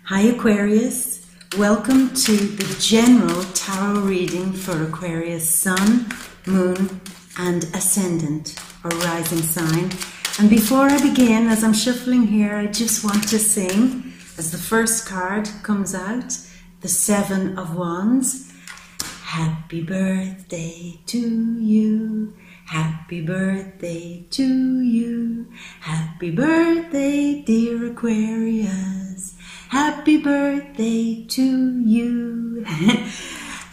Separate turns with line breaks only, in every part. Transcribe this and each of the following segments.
Hi Aquarius, welcome to the general tarot reading for Aquarius Sun, Moon and Ascendant or Rising sign. And before I begin, as I'm shuffling here, I just want to sing, as the first card comes out, the Seven of Wands. Happy birthday to you, happy birthday to you, happy birthday dear Aquarius, happy birthday to you.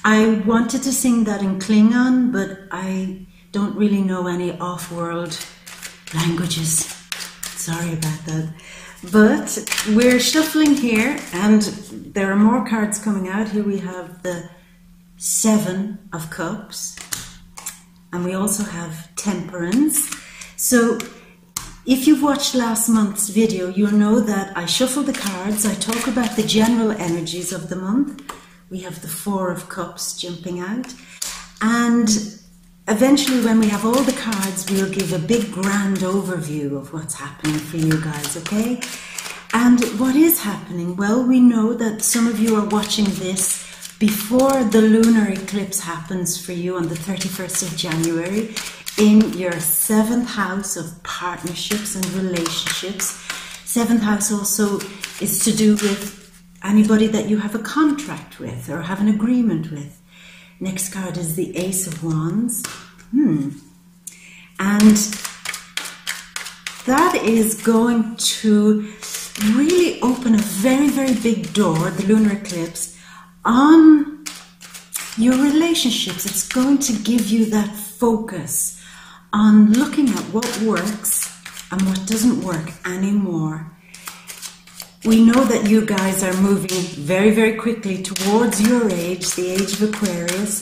I wanted to sing that in Klingon, but I don't really know any off-world languages. Sorry about that. But we're shuffling here and there are more cards coming out. Here we have the Seven of Cups and we also have Temperance. So if you've watched last month's video, you'll know that I shuffle the cards, I talk about the general energies of the month. We have the Four of Cups jumping out, and eventually when we have all the cards, we'll give a big grand overview of what's happening for you guys, okay? And what is happening? Well, we know that some of you are watching this before the lunar eclipse happens for you on the 31st of January in your 7th house of partnerships and relationships. 7th house also is to do with anybody that you have a contract with or have an agreement with. Next card is the Ace of Wands. And that is going to really open a very, very big door, the lunar eclipse, on your relationships. It's going to give you that focus on looking at what works and what doesn't work anymore. We know that you guys are moving very, very quickly towards your age, the age of Aquarius.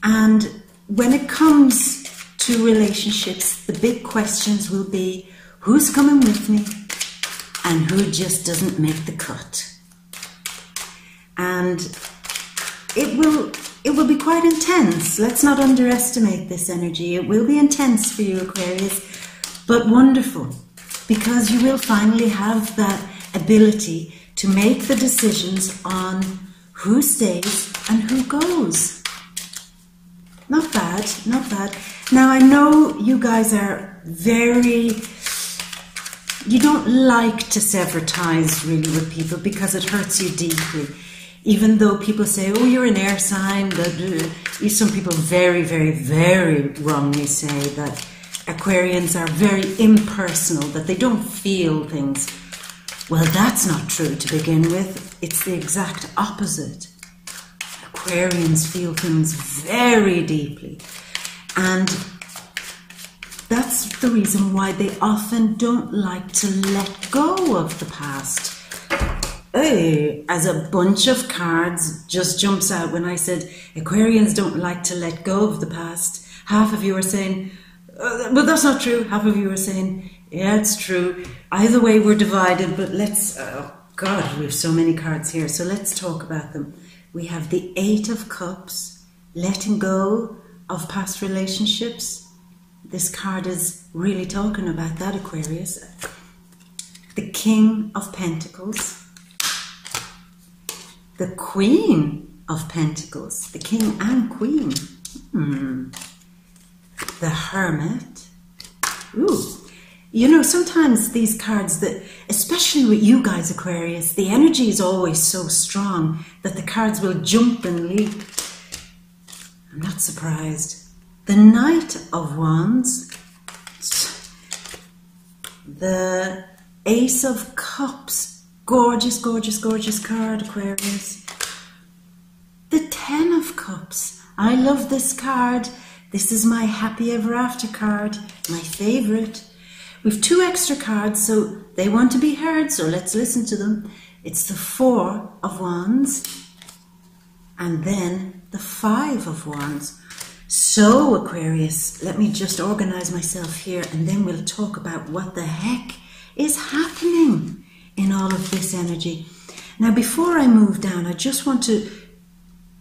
And when it comes to relationships, the big questions will be, who's coming with me and who just doesn't make the cut? And it will be quite intense. Let's not underestimate this energy. It will be intense for you, Aquarius, but wonderful, because you will finally have that ability to make the decisions on who stays and who goes. Not bad, not bad. Now, I know you guys are you don't like to sever ties really with people because it hurts you deeply. Even though people say, oh, you're an air sign, some people very, very, very wrongly say that Aquarians are very impersonal, that they don't feel things. Well, that's not true to begin with. It's the exact opposite. Aquarians feel things very deeply. And that's the reason why they often don't like to let go of the past. Hey, as a bunch of cards just jumps out when I said Aquarians don't like to let go of the past. Half of you are saying, but that's not true. Half of you are saying, yeah, it's true. Either way, we're divided, but let's, oh God, we have so many cards here, so let's talk about them. We have the Eight of Cups, letting go of past relationships. This card is really talking about that, Aquarius. The King of Pentacles. The Queen of Pentacles, the King and Queen. The Hermit. Ooh, you know, sometimes these cards, that, especially with you guys, Aquarius, the energy is always so strong that the cards will jump and leap. I'm not surprised. The Knight of Wands. The Ace of Cups. Gorgeous, gorgeous, gorgeous card, Aquarius. The Ten of Cups. I love this card. This is my happy ever after card, my favorite. We've two extra cards, so they want to be heard, so let's listen to them. It's the Four of Wands and then the Five of Wands. So, Aquarius, let me just organize myself here and then we'll talk about what the heck is happening in all of this energy. Now, before I move down, I just want to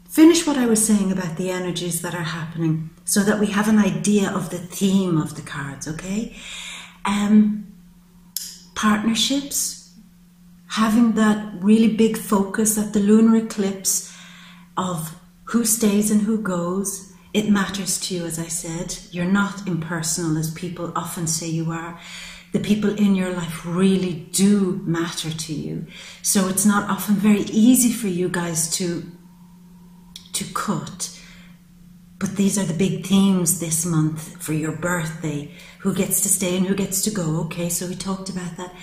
finish what I was saying about the energies that are happening so that we have an idea of the theme of the cards, okay? Partnerships, having that really big focus at the lunar eclipse of who stays and who goes. It matters to you, as I said. You're not impersonal, as people often say you are. The people in your life really do matter to you. So it's not often very easy for you guys to cut. But these are the big themes this month for your birthday. Who gets to stay and who gets to go. Okay, so we talked about that.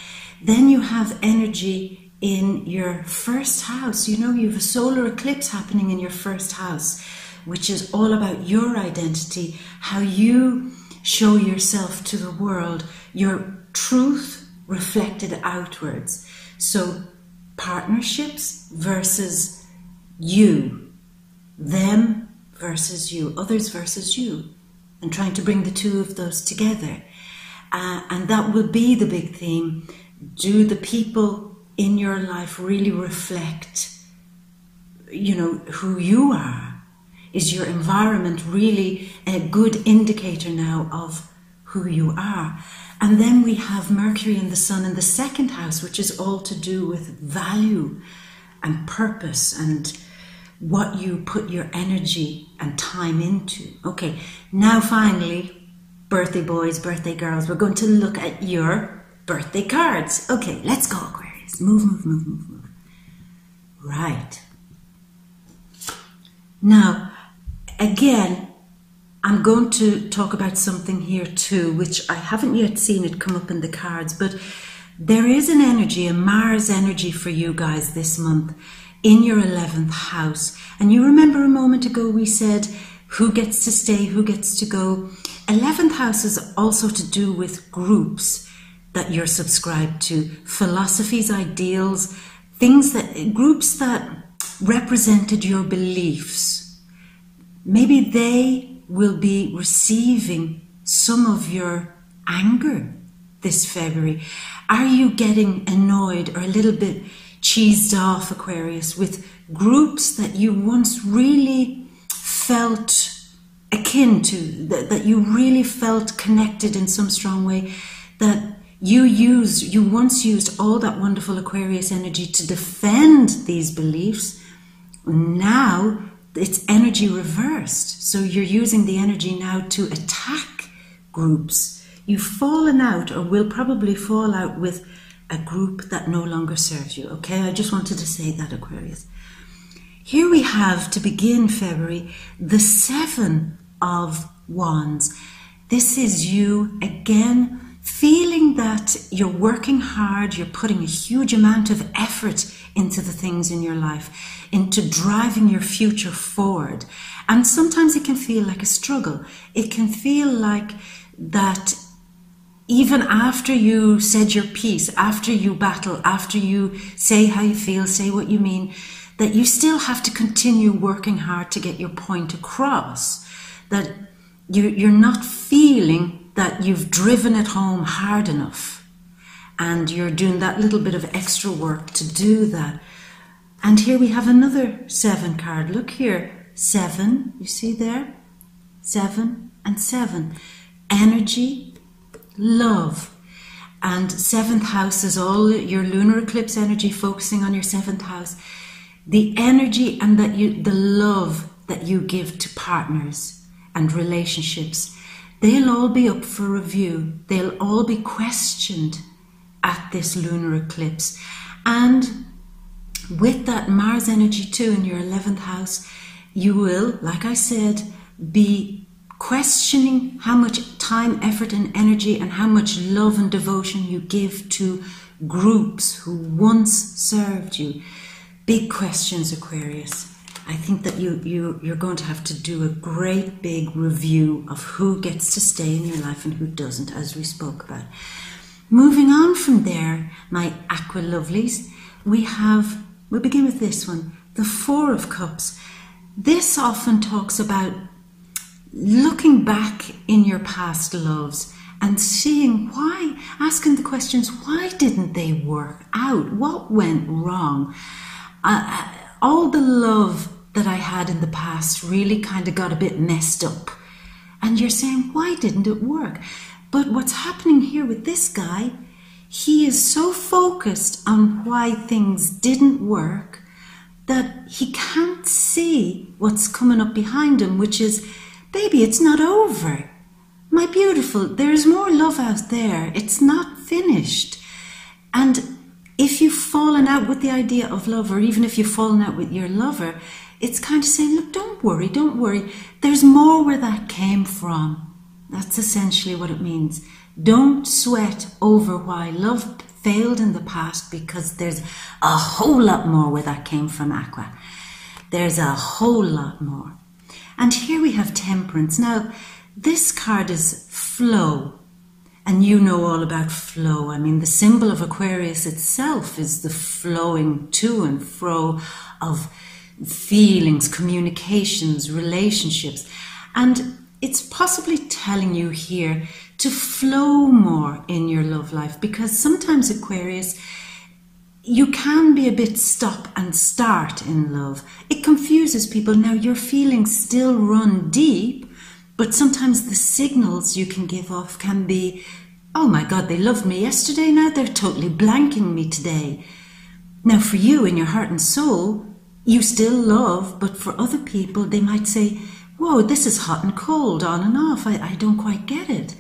Then you have energy in your first house. You know, you have a solar eclipse happening in your first house, which is all about your identity, how you show yourself to the world, your truth reflected outwards. So partnerships versus you, them versus you, others versus you, and trying to bring the two of those together. And that will be the big theme. Do the people in your life really reflect, you know, who you are? Is your environment really a good indicator now of who you are? And then we have Mercury and the Sun in the second house, which is all to do with value and purpose and what you put your energy and time into. Okay, now finally, birthday boys, birthday girls, we're going to look at your birthday cards. Okay, let's go, Aquarius. Move, move, move, move, move. Right. Now, again, I'm going to talk about something here too, which I haven't yet seen it come up in the cards, but there is an energy, a Mars energy for you guys this month in your 11th house. And you remember a moment ago we said who gets to stay, who gets to go. 11th house is also to do with groups that you're subscribed to, philosophies, ideals, things that, groups that represented your beliefs. Maybe they will be receiving some of your anger this February. Are you getting annoyed or a little bit cheesed off, Aquarius, with groups that you once really felt akin to, that you really felt connected in some strong way, that you once used all that wonderful Aquarius energy to defend these beliefs? Now it's energy reversed. So you're using the energy now to attack groups. You've fallen out, or will probably fall out, with a group that no longer serves you. Okay, I just wanted to say that, Aquarius. Here we have, to begin February, the 7 of Wands. This is you again, feeling that you're working hard, you're putting a huge amount of effort into the things in your life, into driving your future forward. And sometimes it can feel like a struggle. It can feel like that even after you said your piece, after you battle, after you say how you feel, say what you mean, that you still have to continue working hard to get your point across. That you're not feeling that you've driven it home hard enough. And you're doing that little bit of extra work to do that. And here we have another 7 card. Look here, 7, you see there? 7 and 7. Energy, love. And 7th house is all your lunar eclipse energy, focusing on your 7th house. The energy and the love that you give to partners and relationships, they'll all be up for review. They'll all be questioned at this lunar eclipse. And with that Mars energy too in your 11th house, you will, like I said, be questioning how much time, effort and energy and how much love and devotion you give to groups who once served you. Big questions, Aquarius. I think that you're going to have to do a great big review of who gets to stay in your life and who doesn't, as we spoke about. Moving on from there, my aqua lovelies, we'll begin with this one, the 4 of Cups. This often talks about looking back in your past loves and seeing why, asking the questions, why didn't they work out? What went wrong? All the love that I had in the past really kind of got a bit messed up. And you're saying, why didn't it work? But what's happening here with this guy, he is so focused on why things didn't work that he can't see what's coming up behind him, which is, baby, it's not over. My beautiful, there's more love out there. It's not finished. And if you've fallen out with the idea of love, or even if you've fallen out with your lover, it's kind of saying, look, don't worry. There's more where that came from. That's essentially what it means. Don't sweat over why love failed in the past, because there's a whole lot more where that came from, Aqua. There's a whole lot more. And here we have Temperance. Now, this card is flow. And you know all about flow. I mean, the symbol of Aquarius itself is the flowing to and fro of feelings, communications, relationships. And it's possibly telling you here to flow more in your love life, because sometimes, Aquarius, you can be a bit stop and start in love. It confuses people. Now, your feelings still run deep, but sometimes the signals you can give off can be, oh my God, they loved me yesterday, now they're totally blanking me today. Now, for you, in your heart and soul, you still love, but for other people, they might say, whoa, this is hot and cold, on and off. I don't quite get it.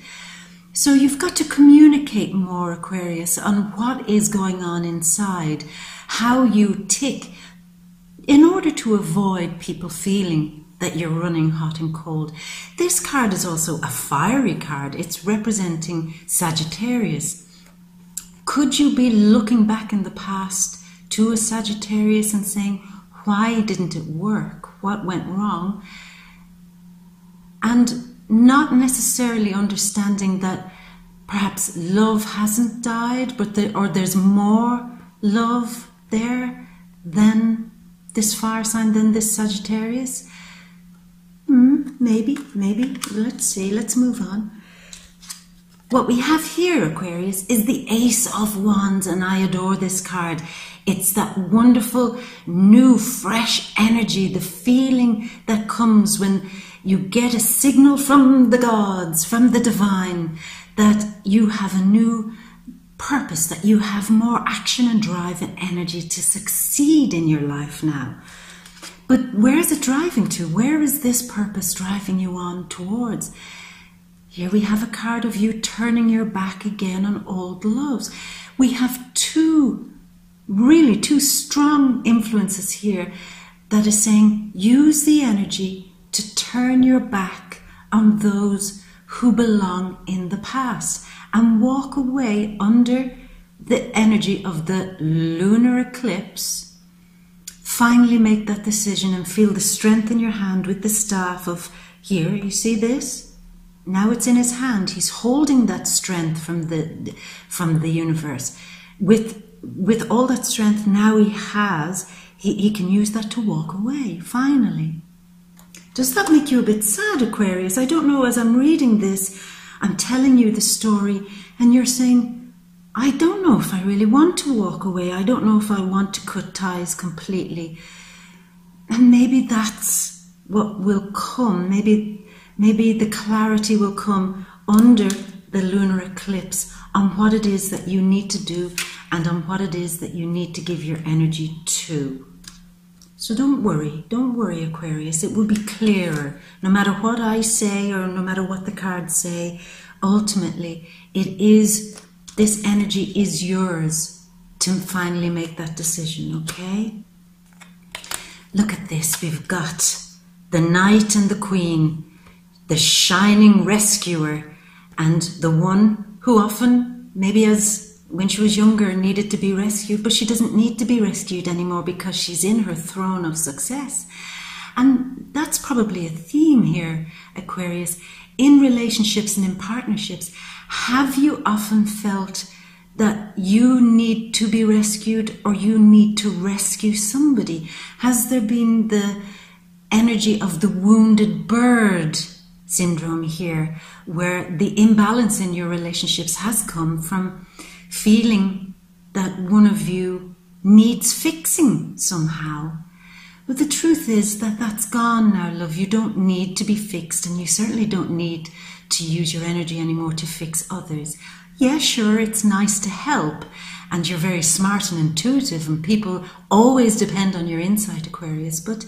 So you've got to communicate more, Aquarius, on what is going on inside, how you tick, in order to avoid people feeling that you're running hot and cold. This card is also a fiery card. It's representing Sagittarius. Could you be looking back in the past to a Sagittarius and saying, why didn't it work? What went wrong? And not necessarily understanding that perhaps love hasn't died, but or there's more love there than this fire sign, than this Sagittarius. Maybe. Let's see. Let's move on. What we have here, Aquarius, is the Ace of Wands, and I adore this card. It's that wonderful, new, fresh energy, the feeling that comes when you get a signal from the gods, from the divine, that you have a new purpose, that you have more action and drive and energy to succeed in your life now. But where is it driving to? Where is this purpose driving you on towards? Here we have a card of you turning your back again on old loves. We have two strong influences here that is saying, use the energy to turn your back on those who belong in the past and walk away under the energy of the lunar eclipse. Finally make that decision and feel the strength in your hand with the staff of, here, you see this? Now it's in his hand. He's holding that strength from the universe. With all that strength now he has, he can use that to walk away, finally. Does that make you a bit sad, Aquarius? I don't know, as I'm reading this, I'm telling you the story, and you're saying, I don't know if I really want to walk away. I don't know if I want to cut ties completely. And maybe that's what will come. Maybe the clarity will come under the lunar eclipse on what it is that you need to do and on what it is that you need to give your energy to. So don't worry, Aquarius. It will be clearer. No matter what I say or no matter what the cards say, ultimately this energy is yours to finally make that decision, okay? Look at this. We've got the Knight and the Queen, the shining rescuer, and the one who often, maybe as when she was younger, needed to be rescued, but she doesn't need to be rescued anymore because she's in her throne of success. And that's probably a theme here, Aquarius. In relationships and in partnerships, have you often felt that you need to be rescued or you need to rescue somebody? Has there been the energy of the wounded bird syndrome here, where the imbalance in your relationships has come from feeling that one of you needs fixing somehow? But the truth is that that's gone now, love. You don't need to be fixed, and you certainly don't need to use your energy anymore to fix others. Yeah, sure, it's nice to help, and you're very smart and intuitive, and people always depend on your insight, Aquarius. But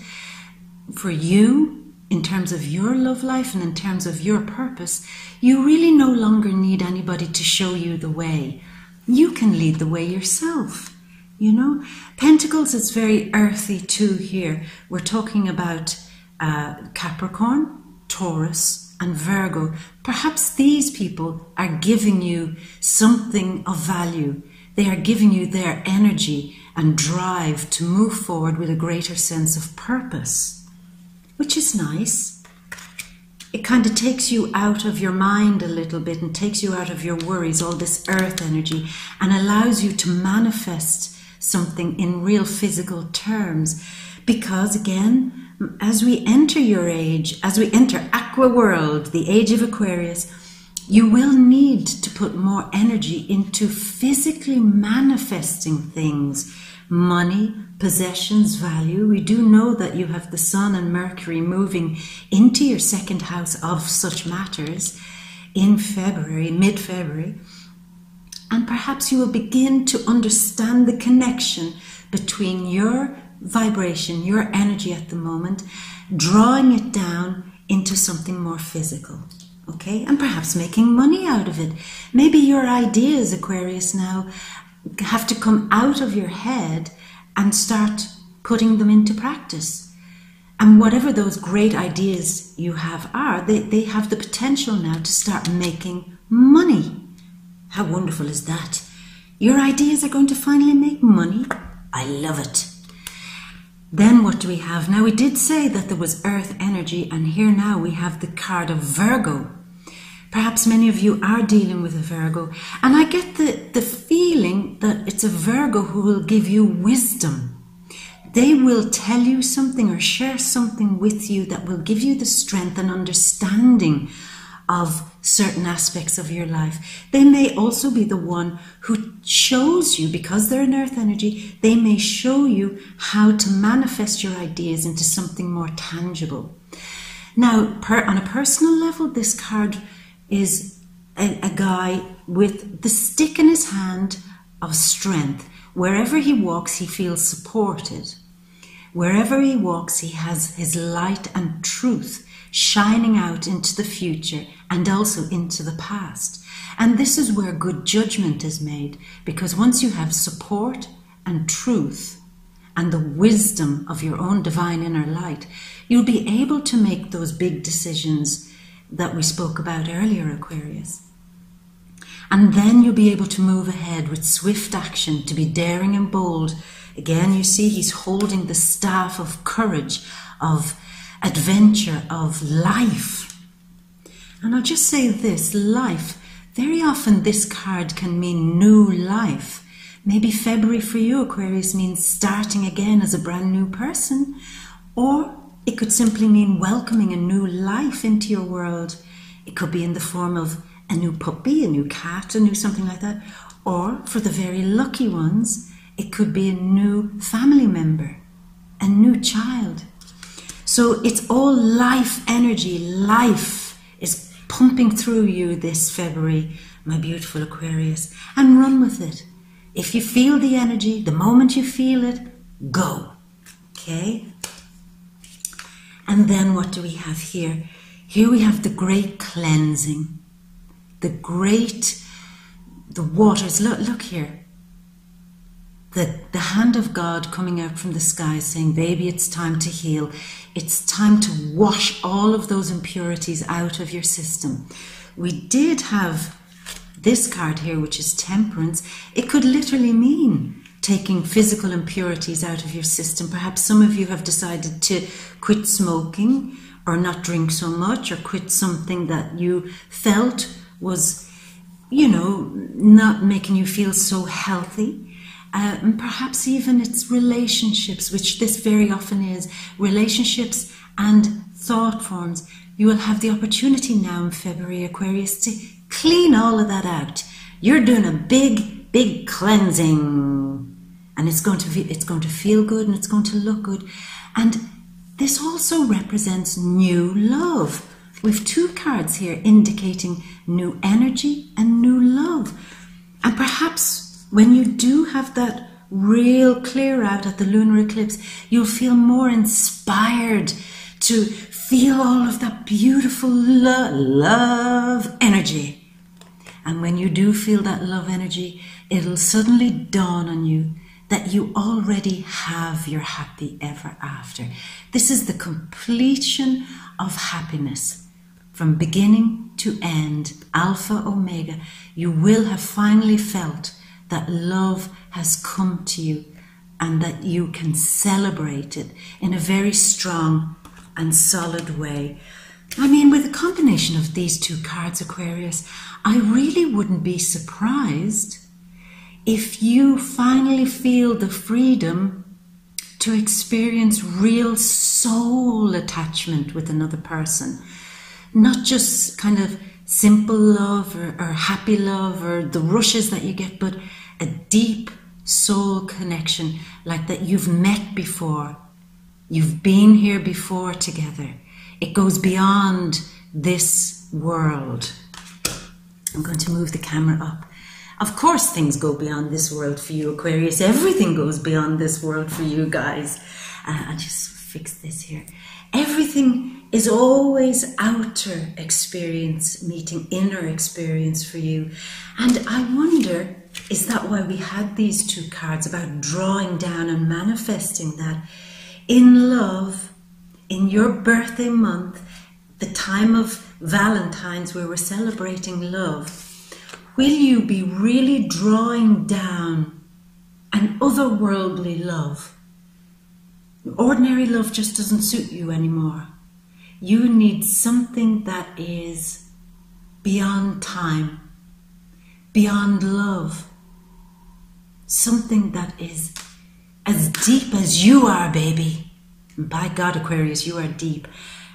for you, in terms of your love life and in terms of your purpose, you really no longer need anybody to show you the way. You can lead the way yourself. You know, Pentacles is very earthy too here. We're talking about Capricorn, Taurus, and Virgo. Perhaps these people are giving you something of value. They are giving you their energy and drive to move forward with a greater sense of purpose, which is nice. It kind of takes you out of your mind a little bit and takes you out of your worries, all this earth energy, and allows you to manifest something in real physical terms. Because again, as we enter your age, as we enter Aqua World, the age of Aquarius, you will need to put more energy into physically manifesting things. Money, possessions, value. We do know that you have the Sun and Mercury moving into your second house of such matters in February, mid-February. And perhaps you will begin to understand the connection between your vibration, your energy at the moment, drawing it down into something more physical. Okay? And perhaps making money out of it. Maybe your ideas, Aquarius, now have to come out of your head and start putting them into practice. And whatever those great ideas you have are, they have the potential now to start making money. How wonderful is that? Your ideas are going to finally make money. I love it. Then what do we have? Now we did say that there was earth energy, and here now we have the card of Virgo. Perhaps many of you are dealing with a Virgo, and I get the feeling that it's a Virgo who will give you wisdom. They will tell you something or share something with you that will give you the strength and understanding of certain aspects of your life. They may also be the one who shows you, because they're an earth energy, they may show you how to manifest your ideas into something more tangible. Now, on a personal level, this card is a guy with the stick in his hand of strength. Wherever he walks, he feels supported. Wherever he walks, he has his light and truth shining out into the future and also into the past. And this is where good judgment is made, because once you have support and truth and the wisdom of your own divine inner light, you'll be able to make those big decisions that we spoke about earlier, Aquarius. And then you'll be able to move ahead with swift action, to be daring and bold. Again, you see he's holding the staff of courage, of adventure, of life. And I'll just say this, life. Very often this card can mean new life. Maybe February for you, Aquarius, means starting again as a brand new person. Or it could simply mean welcoming a new life into your world. It could be in the form of a new puppy, a new cat, a new something like that. Or for the very lucky ones, it could be a new family member, a new child. So it's all life energy. Life is pumping through you this February, my beautiful Aquarius. And run with it. If you feel the energy, the moment you feel it, go. Okay? And then what do we have here? Here we have the great cleansing. The waters. Look here. The hand of God coming out from the sky saying, baby, it's time to heal. It's time to wash all of those impurities out of your system. We did have this card here, which is temperance. It could literally mean taking physical impurities out of your system. Perhaps some of you have decided to quit smoking or not drink so much, or quit something that you felt was, not making you feel so healthy. And perhaps even it's relationships, which this very often is, relationships and thought forms. You will have the opportunity now in February, Aquarius, to clean all of that out. You're doing a big, big cleansing, and it's going to feel good, and it's going to look good. And this also represents new love. We've two cards here indicating new energy and new love. And perhaps when you do have that real clear out at the lunar eclipse, you'll feel more inspired to feel all of that beautiful love energy. And when you do feel that love energy, it'll suddenly dawn on you that you already have your happy ever after. This is the completion of happiness. From beginning to end, Alpha, Omega, you will have finally felt that love has come to you and that you can celebrate it in a very strong and solid way. I mean, with a combination of these two cards, Aquarius, I really wouldn't be surprised if you finally feel the freedom to experience real soul attachment with another person. Not just kind of simple love or happy love or the rushes that you get, but a deep soul connection like that you've met before. You've been here before together. It goes beyond this world. I'm going to move the camera up. Of course things go beyond this world for you, Aquarius. Everything goes beyond this world for you guys. I'll just fix this here. Everything is always outer experience meeting inner experience for you. And I wonder, is that why we had these two cards about drawing down and manifesting that? In love, in your birthday month, the time of Valentine's where we're celebrating love, will you be really drawing down an otherworldly love? Ordinary love just doesn't suit you anymore. You need something that is beyond time, beyond love. Something that is as deep as you are, baby. And by God, Aquarius, you are deep.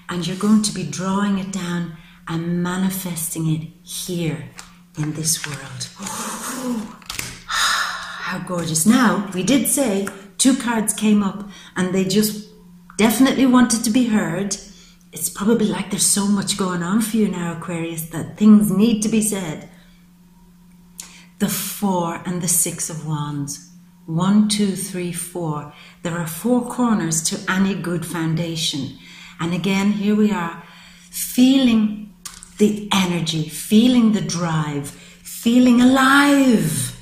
And you're going to be drawing it down and manifesting it here in this world. Oh, how gorgeous. Now, we did say two cards came up and they just definitely wanted to be heard. It's probably like there's so much going on for you now, Aquarius, that things need to be said. The 4 and the 6 of Wands. 1, 2, 3, 4. There are 4 corners to any good foundation. And again, here we are, feeling the energy, feeling the drive, feeling alive.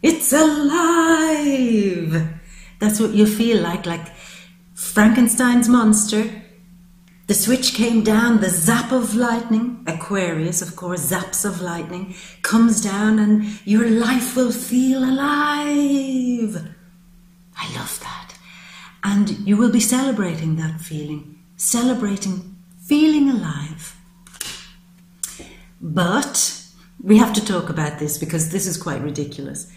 It's alive. That's what you feel like Frankenstein's monster. The switch came down, the zap of lightning, Aquarius, of course, zaps of lightning, comes down and your life will feel alive. I love that. And you will be celebrating that feeling, celebrating feeling alive. But we have to talk about this because this is quite ridiculous.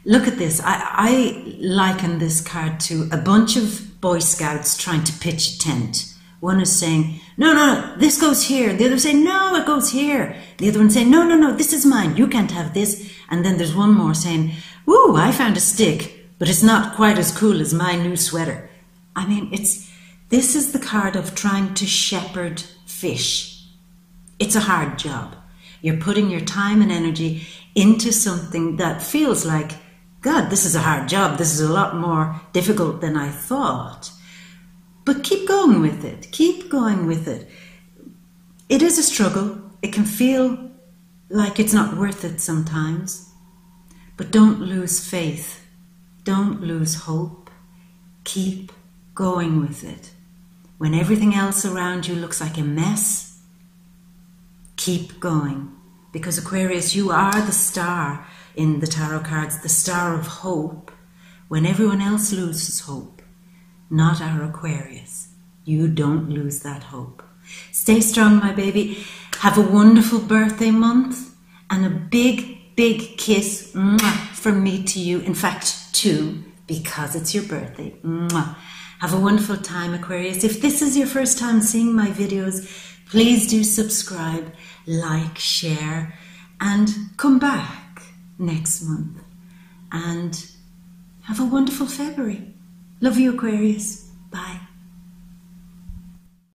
Look at this. I liken this card to a bunch of Boy Scouts trying to pitch a tent. One is saying, no, this goes here. The other saying, no, it goes here. The other one saying, no, this is mine. You can't have this. And then there's one more saying, woo, I found a stick, but it's not quite as cool as my new sweater. I mean, this is the card of trying to shepherd fish. It's a hard job. You're putting your time and energy into something that feels like, God, this is a hard job. This is a lot more difficult than I thought. But keep going with it. Keep going with it. It is a struggle. It can feel like it's not worth it sometimes. But don't lose faith. Don't lose hope. Keep going with it. When everything else around you looks like a mess, keep going. Because Aquarius, you are the star in the tarot cards, the star of hope. When everyone else loses hope, not our Aquarius. You don't lose that hope. Stay strong, my baby. Have a wonderful birthday month and a big, big kiss from me to you. In fact, 2, because it's your birthday. Have a wonderful time, Aquarius. If this is your first time seeing my videos, please do subscribe, like, share, and come back next month. And have a wonderful February. Love you, Aquarius. Bye.